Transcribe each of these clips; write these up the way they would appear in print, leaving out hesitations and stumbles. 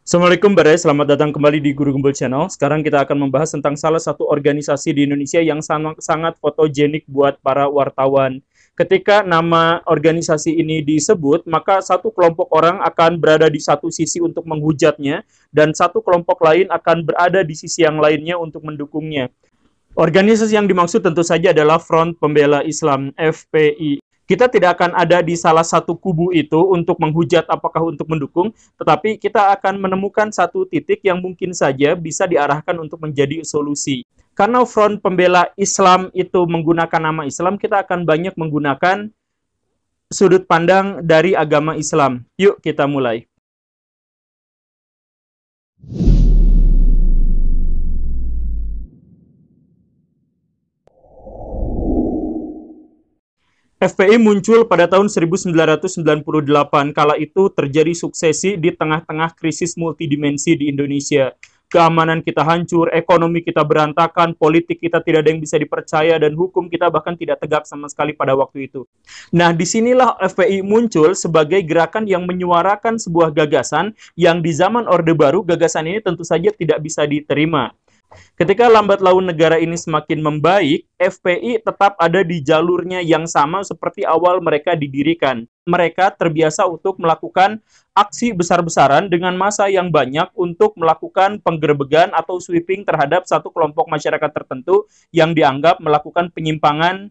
Assalamualaikum Bare, selamat datang kembali di Guru Gembul Channel. Sekarang kita akan membahas tentang salah satu organisasi di Indonesia yang sangat fotogenik buat para wartawan. Ketika nama organisasi ini disebut, maka satu kelompok orang akan berada di satu sisi untuk menghujatnya, dan satu kelompok lain akan berada di sisi yang lainnya untuk mendukungnya. Organisasi yang dimaksud tentu saja adalah Front Pembela Islam, FPI. Kita tidak akan ada di salah satu kubu itu untuk menghujat apakah untuk mendukung, tetapi kita akan menemukan satu titik yang mungkin saja bisa diarahkan untuk menjadi solusi. Karena Front Pembela Islam itu menggunakan nama Islam, kita akan banyak menggunakan sudut pandang dari agama Islam. Yuk kita mulai. FPI muncul pada tahun 1998, kala itu terjadi suksesi di tengah-tengah krisis multidimensi di Indonesia. Keamanan kita hancur, ekonomi kita berantakan, politik kita tidak ada yang bisa dipercaya, dan hukum kita bahkan tidak tegak sama sekali pada waktu itu. Nah, disinilah FPI muncul sebagai gerakan yang menyuarakan sebuah gagasan yang di zaman Orde Baru, gagasan ini tentu saja tidak bisa diterima. Ketika lambat laun negara ini semakin membaik, FPI tetap ada di jalurnya yang sama seperti awal mereka didirikan. Mereka terbiasa untuk melakukan aksi besar-besaran dengan massa yang banyak untuk melakukan penggerebegan atau sweeping terhadap satu kelompok masyarakat tertentu yang dianggap melakukan penyimpangan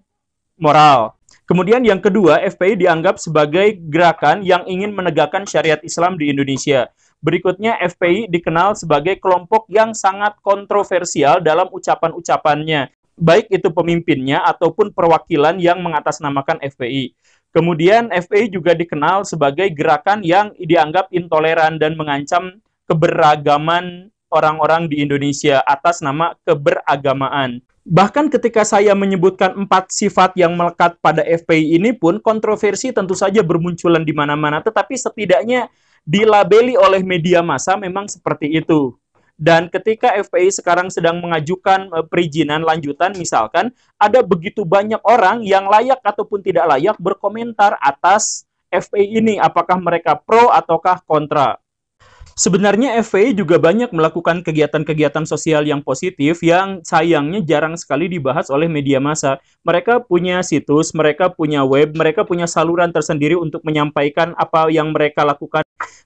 moral. Kemudian yang kedua, FPI dianggap sebagai gerakan yang ingin menegakkan syariat Islam di Indonesia. Berikutnya, FPI dikenal sebagai kelompok yang sangat kontroversial dalam ucapan-ucapannya, baik itu pemimpinnya ataupun perwakilan yang mengatasnamakan FPI. Kemudian, FPI juga dikenal sebagai gerakan yang dianggap intoleran dan mengancam keberagaman orang-orang di Indonesia atas nama keberagamaan. Bahkan ketika saya menyebutkan 4 sifat yang melekat pada FPI ini pun, kontroversi tentu saja bermunculan di mana-mana, tetapi setidaknya dilabeli oleh media massa memang seperti itu. Dan ketika FPI sekarang sedang mengajukan perizinan lanjutan, misalkan ada begitu banyak orang yang layak ataupun tidak layak berkomentar atas FPI ini, apakah mereka pro ataukah kontra. Sebenarnya FPI juga banyak melakukan kegiatan-kegiatan sosial yang positif yang sayangnya jarang sekali dibahas oleh media massa. Mereka punya situs, mereka punya web, mereka punya saluran tersendiri untuk menyampaikan apa yang mereka lakukan.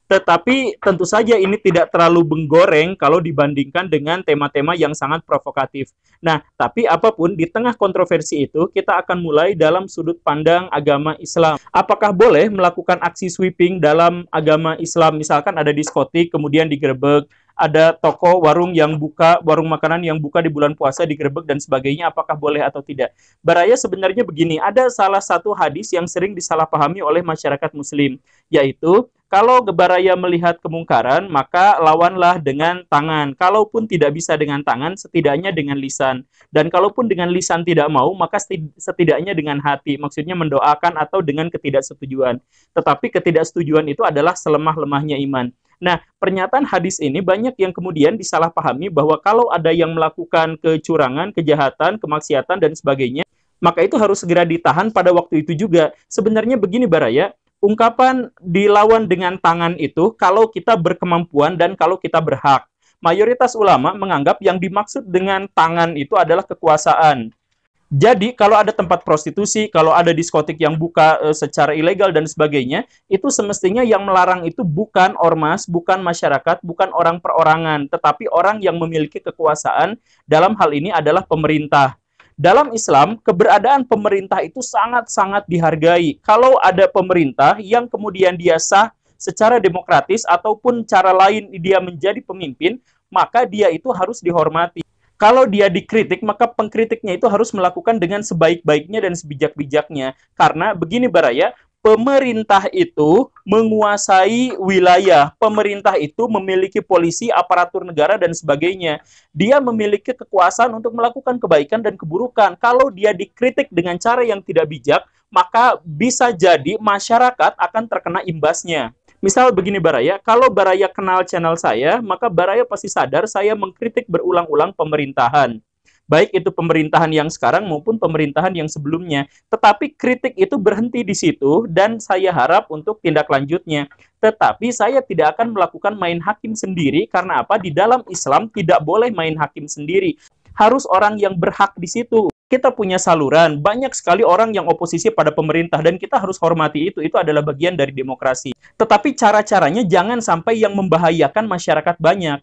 Tetapi tentu saja ini tidak terlalu menggoreng kalau dibandingkan dengan tema-tema yang sangat provokatif. Nah, tapi apapun, di tengah kontroversi itu, kita akan mulai dalam sudut pandang agama Islam. Apakah boleh melakukan aksi sweeping dalam agama Islam? Misalkan ada diskotik, kemudian digerebek, ada toko warung yang buka, warung makanan yang buka di bulan puasa digerebek dan sebagainya, apakah boleh atau tidak? Baraya sebenarnya begini, ada salah satu hadis yang sering disalahpahami oleh masyarakat muslim, yaitu kalau Baraya melihat kemungkaran, maka lawanlah dengan tangan. Kalaupun tidak bisa dengan tangan, setidaknya dengan lisan. Dan kalaupun dengan lisan tidak mau, maka setidaknya dengan hati. Maksudnya mendoakan atau dengan ketidaksetujuan. Tetapi ketidaksetujuan itu adalah selemah-lemahnya iman. Nah, pernyataan hadis ini banyak yang kemudian disalahpahami bahwa kalau ada yang melakukan kecurangan, kejahatan, kemaksiatan, dan sebagainya, maka itu harus segera ditahan pada waktu itu juga. Sebenarnya begini Baraya, ungkapan dilawan dengan tangan itu kalau kita berkemampuan dan kalau kita berhak. Mayoritas ulama menganggap yang dimaksud dengan tangan itu adalah kekuasaan. Jadi kalau ada tempat prostitusi, kalau ada diskotik yang buka secara ilegal dan sebagainya, itu semestinya yang melarang itu bukan ormas, bukan masyarakat, bukan orang perorangan, tetapi orang yang memiliki kekuasaan, dalam hal ini adalah pemerintah. Dalam Islam, keberadaan pemerintah itu sangat-sangat dihargai. Kalau ada pemerintah yang kemudian dia sah secara demokratis ataupun cara lain dia menjadi pemimpin, maka dia itu harus dihormati. Kalau dia dikritik, maka pengkritiknya itu harus melakukan dengan sebaik-baiknya dan sebijak-bijaknya. Karena begini Baraya, pemerintah itu menguasai wilayah. Pemerintah itu memiliki polisi, aparatur negara, dan sebagainya. Dia memiliki kekuasaan untuk melakukan kebaikan dan keburukan. Kalau dia dikritik dengan cara yang tidak bijak, maka bisa jadi masyarakat akan terkena imbasnya. Misal begini Baraya, kalau Baraya kenal channel saya, maka Baraya pasti sadar saya mengkritik berulang-ulang pemerintahan. baik itu pemerintahan yang sekarang maupun pemerintahan yang sebelumnya. Tetapi kritik itu berhenti di situ dan saya harap untuk tindak lanjutnya. Tetapi saya tidak akan melakukan main hakim sendiri, karena apa? Di dalam Islam tidak boleh main hakim sendiri. Harus orang yang berhak di situ. Kita punya saluran, banyak sekali orang yang oposisi pada pemerintah, dan kita harus hormati itu adalah bagian dari demokrasi. Tetapi cara-caranya jangan sampai yang membahayakan masyarakat banyak.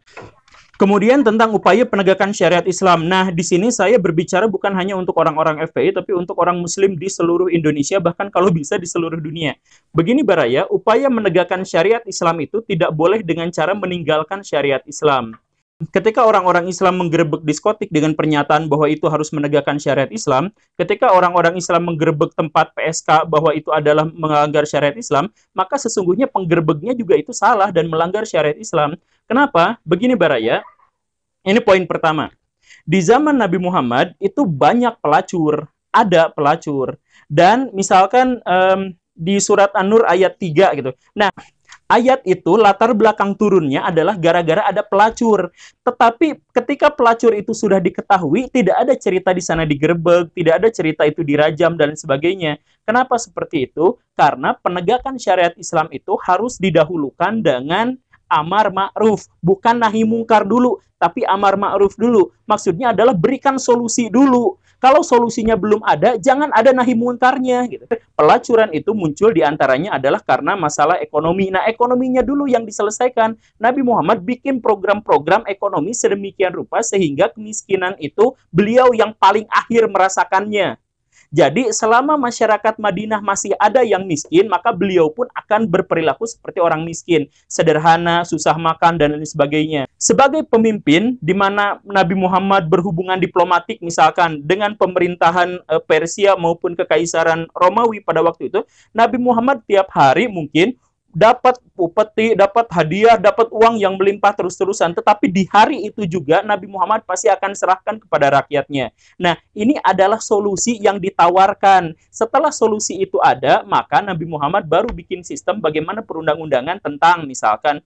Kemudian tentang upaya penegakan syariat Islam. Nah, di sini saya berbicara bukan hanya untuk orang-orang FPI, tapi untuk orang Muslim di seluruh Indonesia, bahkan kalau bisa di seluruh dunia. Begini Baraya, upaya menegakkan syariat Islam itu tidak boleh dengan cara meninggalkan syariat Islam. Ketika orang-orang Islam menggerebek diskotik dengan pernyataan bahwa itu harus menegakkan syariat Islam, ketika orang-orang Islam menggerebek tempat PSK bahwa itu adalah melanggar syariat Islam, maka sesungguhnya penggerebeknya juga itu salah dan melanggar syariat Islam. Kenapa? Begini Baraya, ini poin pertama. Di zaman Nabi Muhammad itu banyak pelacur, ada pelacur. Dan misalkan di surat An-Nur ayat 3 gitu. Nah, ayat itu latar belakang turunnya adalah gara-gara ada pelacur. Tetapi ketika pelacur itu sudah diketahui, tidak ada cerita di sana digerebek, tidak ada cerita itu dirajam dan sebagainya. Kenapa seperti itu? Karena penegakan syariat Islam itu harus didahulukan dengan amar ma'ruf, bukan nahi mungkar dulu, tapi amar ma'ruf dulu. Maksudnya adalah berikan solusi dulu. Kalau solusinya belum ada, jangan ada nahi mungkarnya. Gitu. Pelacuran itu muncul diantaranya adalah karena masalah ekonomi. Nah, ekonominya dulu yang diselesaikan. Nabi Muhammad bikin program-program ekonomi sedemikian rupa sehingga kemiskinan itu beliau yang paling akhir merasakannya. Jadi selama masyarakat Madinah masih ada yang miskin, maka beliau pun akan berperilaku seperti orang miskin. Sederhana, susah makan, dan lain sebagainya. Sebagai pemimpin, di mana Nabi Muhammad berhubungan diplomatik misalkan dengan pemerintahan Persia maupun kekaisaran Romawi pada waktu itu, Nabi Muhammad tiap hari mungkin dapat upeti, dapat hadiah, dapat uang yang melimpah terus-terusan. Tetapi di hari itu juga Nabi Muhammad pasti akan serahkan kepada rakyatnya. Nah, ini adalah solusi yang ditawarkan. Setelah solusi itu ada, maka Nabi Muhammad baru bikin sistem bagaimana perundang-undangan tentang misalkan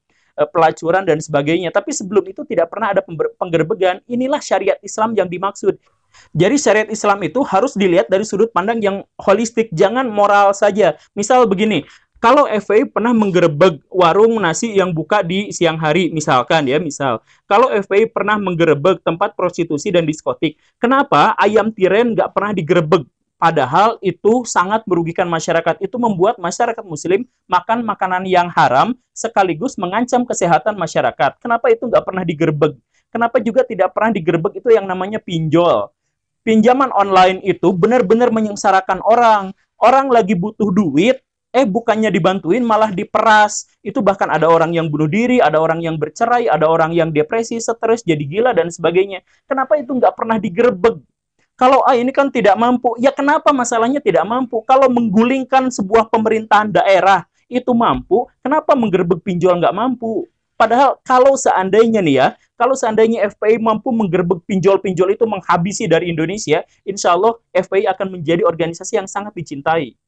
pelacuran dan sebagainya. Tapi sebelum itu tidak pernah ada penggerbegan. Inilah syariat Islam yang dimaksud. Jadi syariat Islam itu harus dilihat dari sudut pandang yang holistik, jangan moral saja. Misal begini, kalau FPI pernah menggerebek warung nasi yang buka di siang hari, misalkan ya, misal. Kalau FPI pernah menggerebek tempat prostitusi dan diskotik, kenapa ayam tiren nggak pernah digerebek? Padahal itu sangat merugikan masyarakat. Itu membuat masyarakat muslim makan makanan yang haram sekaligus mengancam kesehatan masyarakat. Kenapa itu nggak pernah digerebek? Kenapa juga tidak pernah digerebek itu yang namanya pinjol? Pinjaman online itu benar-benar menyengsarakan orang. Orang lagi butuh duit, bukannya dibantuin malah diperas. Itu bahkan ada orang yang bunuh diri, ada orang yang bercerai, ada orang yang depresi, stres, jadi gila dan sebagainya. Kenapa itu nggak pernah digerebek? Kalau ini kan tidak mampu, ya kenapa masalahnya tidak mampu? Kalau menggulingkan sebuah pemerintahan daerah itu mampu, kenapa menggerebek pinjol nggak mampu? Padahal kalau seandainya nih ya, kalau seandainya FPI mampu menggerebek pinjol-pinjol itu menghabisi dari Indonesia, insya Allah FPI akan menjadi organisasi yang sangat dicintai.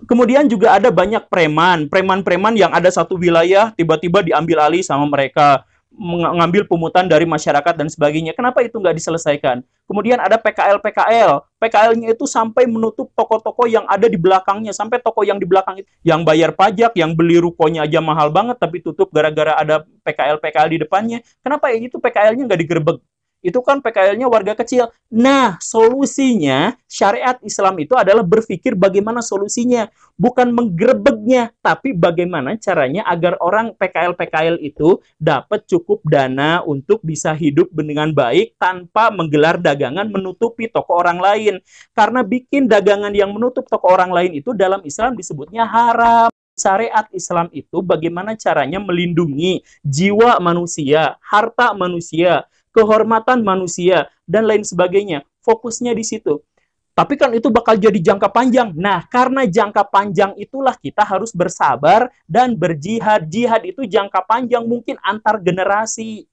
Kemudian juga ada banyak preman-preman yang ada satu wilayah tiba-tiba diambil alih sama mereka, mengambil pungutan dari masyarakat dan sebagainya. Kenapa itu nggak diselesaikan? Kemudian ada PKL-PKL. PKL-nya itu sampai menutup toko-toko yang ada di belakangnya, sampai toko yang di belakang itu yang bayar pajak, yang beli rukonya aja mahal banget, tapi tutup gara-gara ada PKL-PKL di depannya. Kenapa itu PKL-nya nggak digerebek? Itu kan PKL-nya warga kecil. Nah, solusinya syariat Islam itu adalah berpikir bagaimana solusinya. Bukan menggerebeknya, tapi bagaimana caranya agar orang PKL-PKL itu dapat cukup dana untuk bisa hidup dengan baik tanpa menggelar dagangan menutupi toko orang lain. Karena bikin dagangan yang menutup toko orang lain itu dalam Islam disebutnya haram. Syariat Islam itu bagaimana caranya melindungi jiwa manusia, harta manusia, kehormatan manusia, dan lain sebagainya. Fokusnya di situ. Tapi kan itu bakal jadi jangka panjang. Nah, karena jangka panjang itulah kita harus bersabar dan berjihad. Jihad itu jangka panjang, mungkin antar generasi.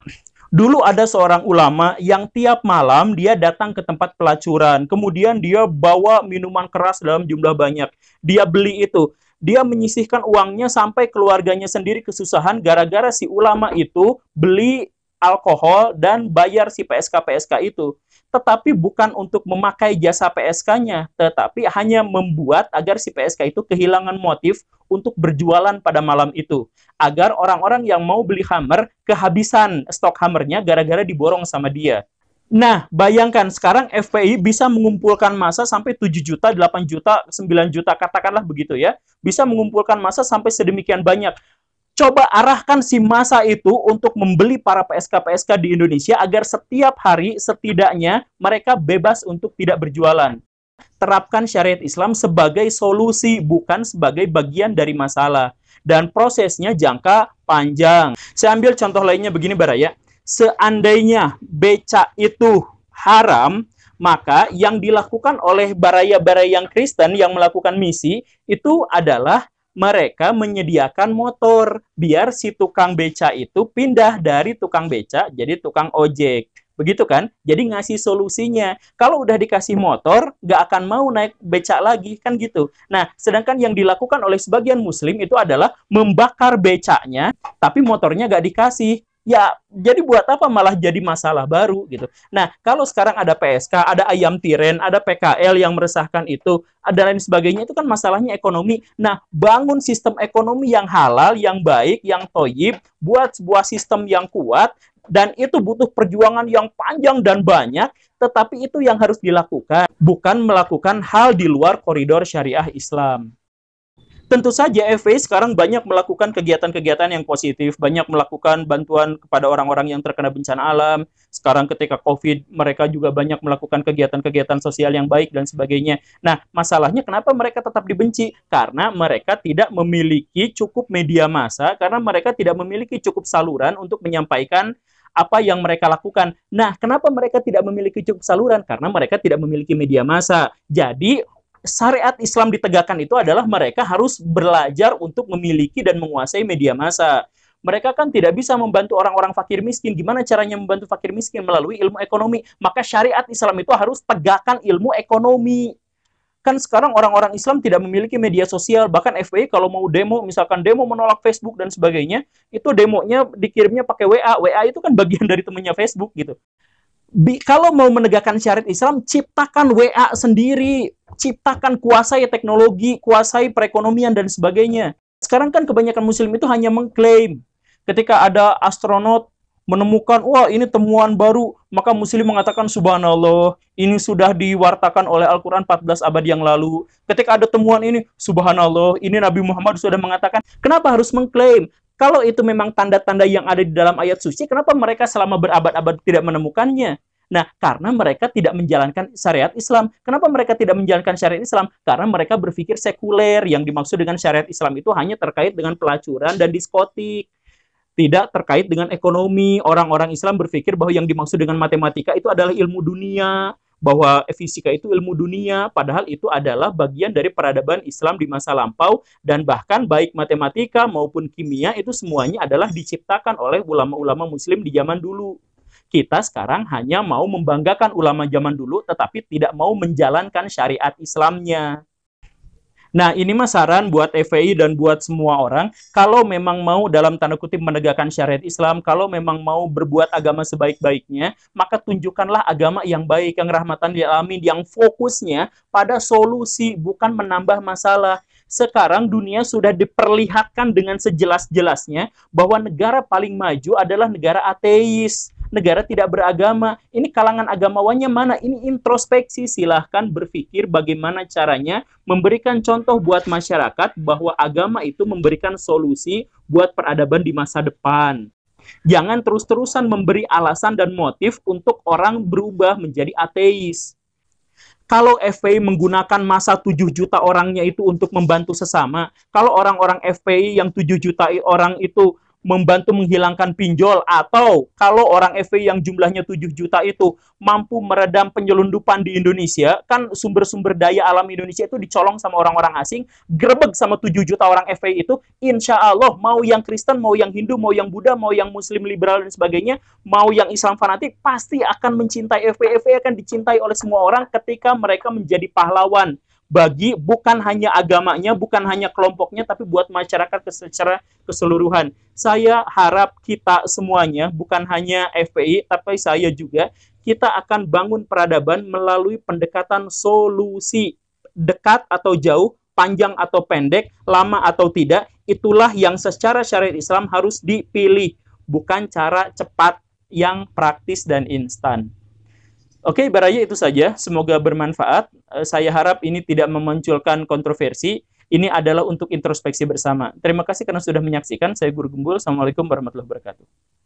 Dulu ada seorang ulama yang tiap malam dia datang ke tempat pelacuran. Kemudian dia bawa minuman keras dalam jumlah banyak. Dia beli itu. Dia menyisihkan uangnya sampai keluarganya sendiri kesusahan gara-gara si ulama itu beli alkohol dan bayar si PSK-PSK itu. tetapi bukan untuk memakai jasa PSK-nya, tetapi hanya membuat agar si PSK itu kehilangan motif untuk berjualan pada malam itu, agar orang-orang yang mau beli Hummer kehabisan stok Hummernya gara-gara diborong sama dia. Nah, bayangkan sekarang FPI bisa mengumpulkan massa sampai 7 juta, 8 juta, 9 juta, katakanlah begitu ya. Bisa mengumpulkan massa sampai sedemikian banyak. Coba arahkan si massa itu untuk membeli para PSK-PSK di Indonesia agar setiap hari setidaknya mereka bebas untuk tidak berjualan. Terapkan syariat Islam sebagai solusi, bukan sebagai bagian dari masalah. Dan prosesnya jangka panjang. Saya ambil contoh lainnya begini, Baraya. Seandainya beca itu haram, maka yang dilakukan oleh baraya-baraya yang Kristen yang melakukan misi itu adalah mereka menyediakan motor biar si tukang beca itu pindah dari tukang beca jadi tukang ojek. Begitu kan? Jadi ngasih solusinya. Kalau udah dikasih motor, nggak akan mau naik beca lagi, kan gitu. Nah, sedangkan yang dilakukan oleh sebagian muslim itu adalah membakar becanya, tapi motornya nggak dikasih. Ya, jadi buat apa malah jadi masalah baru gitu. Nah, kalau sekarang ada PSK, ada ayam tiren, ada PKL yang meresahkan itu, ada lain sebagainya, itu kan masalahnya ekonomi. Nah, bangun sistem ekonomi yang halal, yang baik, yang toyib, buat sebuah sistem yang kuat, dan itu butuh perjuangan yang panjang dan banyak, tetapi itu yang harus dilakukan, bukan melakukan hal di luar koridor syariah Islam. Tentu saja FPI sekarang banyak melakukan kegiatan-kegiatan yang positif, banyak melakukan bantuan kepada orang-orang yang terkena bencana alam. Sekarang ketika COVID, mereka juga banyak melakukan kegiatan-kegiatan sosial yang baik dan sebagainya. Nah, masalahnya kenapa mereka tetap dibenci? Karena mereka tidak memiliki cukup media massa, karena mereka tidak memiliki cukup saluran untuk menyampaikan apa yang mereka lakukan. Nah, kenapa mereka tidak memiliki cukup saluran? Karena mereka tidak memiliki media massa. Jadi, syariat Islam ditegakkan itu adalah mereka harus belajar untuk memiliki dan menguasai media massa. Mereka kan tidak bisa membantu orang-orang fakir miskin. Gimana caranya membantu fakir miskin? Melalui ilmu ekonomi. Maka syariat Islam itu harus tegakkan ilmu ekonomi. Kan sekarang orang-orang Islam tidak memiliki media sosial. Bahkan FPI kalau mau demo, misalkan demo menolak Facebook dan sebagainya, itu demonya dikirimnya pakai WA. WA itu kan bagian dari temannya Facebook gitu. Kalau mau menegakkan syariat Islam, ciptakan WA sendiri, ciptakan, kuasai teknologi, kuasai perekonomian dan sebagainya. Sekarang kan kebanyakan muslim itu hanya mengklaim. Ketika ada astronot menemukan, wah ini temuan baru, maka muslim mengatakan subhanallah, ini sudah diwartakan oleh Al-Quran 14 abad yang lalu. Ketika ada temuan ini, subhanallah, ini Nabi Muhammad sudah mengatakan. Kenapa harus mengklaim? Kalau itu memang tanda-tanda yang ada di dalam ayat suci, kenapa mereka selama berabad-abad tidak menemukannya? Nah, karena mereka tidak menjalankan syariat Islam. Kenapa mereka tidak menjalankan syariat Islam? Karena mereka berpikir sekuler. Yang dimaksud dengan syariat Islam itu hanya terkait dengan pelacuran dan diskotik. Tidak terkait dengan ekonomi. Orang-orang Islam berpikir bahwa yang dimaksud dengan matematika itu adalah ilmu dunia. Bahwa fisika itu ilmu dunia, padahal itu adalah bagian dari peradaban Islam di masa lampau, dan bahkan baik matematika maupun kimia itu semuanya adalah diciptakan oleh ulama-ulama muslim di zaman dulu. Kita sekarang hanya mau membanggakan ulama zaman dulu, tetapi tidak mau menjalankan syariat Islamnya. Nah, ini mah saran buat FPI dan buat semua orang, kalau memang mau dalam tanda kutip menegakkan syariat Islam, kalau memang mau berbuat agama sebaik-baiknya, maka tunjukkanlah agama yang baik, yang rahmatan lil alamin, yang fokusnya pada solusi, bukan menambah masalah. Sekarang dunia sudah diperlihatkan dengan sejelas-jelasnya bahwa negara paling maju adalah negara ateis, negara tidak beragama. Ini kalangan agamawannya mana? Ini introspeksi. Silahkan berpikir bagaimana caranya memberikan contoh buat masyarakat bahwa agama itu memberikan solusi buat peradaban di masa depan. Jangan terus-terusan memberi alasan dan motif untuk orang berubah menjadi ateis. Kalau FPI menggunakan masa 7 juta orangnya itu untuk membantu sesama, kalau orang-orang FPI yang 7 juta orang itu membantu menghilangkan pinjol, atau kalau orang FPI yang jumlahnya 7 juta itu mampu meredam penyelundupan di Indonesia, kan sumber-sumber daya alam Indonesia itu dicolong sama orang-orang asing, grebek sama 7 juta orang FPI itu, insya Allah mau yang Kristen, mau yang Hindu, mau yang Buddha, mau yang Muslim liberal dan sebagainya, mau yang Islam fanatik, pasti akan mencintai FPI. FPI akan dicintai oleh semua orang ketika mereka menjadi pahlawan, bagi bukan hanya agamanya, bukan hanya kelompoknya, tapi buat masyarakat secara keseluruhan. Saya harap kita semuanya, bukan hanya FPI, tapi saya juga, kita akan bangun peradaban melalui pendekatan solusi, dekat atau jauh, panjang atau pendek, lama atau tidak, itulah yang secara syariat Islam harus dipilih, bukan cara cepat yang praktis dan instan. Oke, baraya itu saja. Semoga bermanfaat. Saya harap ini tidak memunculkan kontroversi. Ini adalah untuk introspeksi bersama. Terima kasih karena sudah menyaksikan. Saya Guru Gembul. Assalamualaikum warahmatullahi wabarakatuh.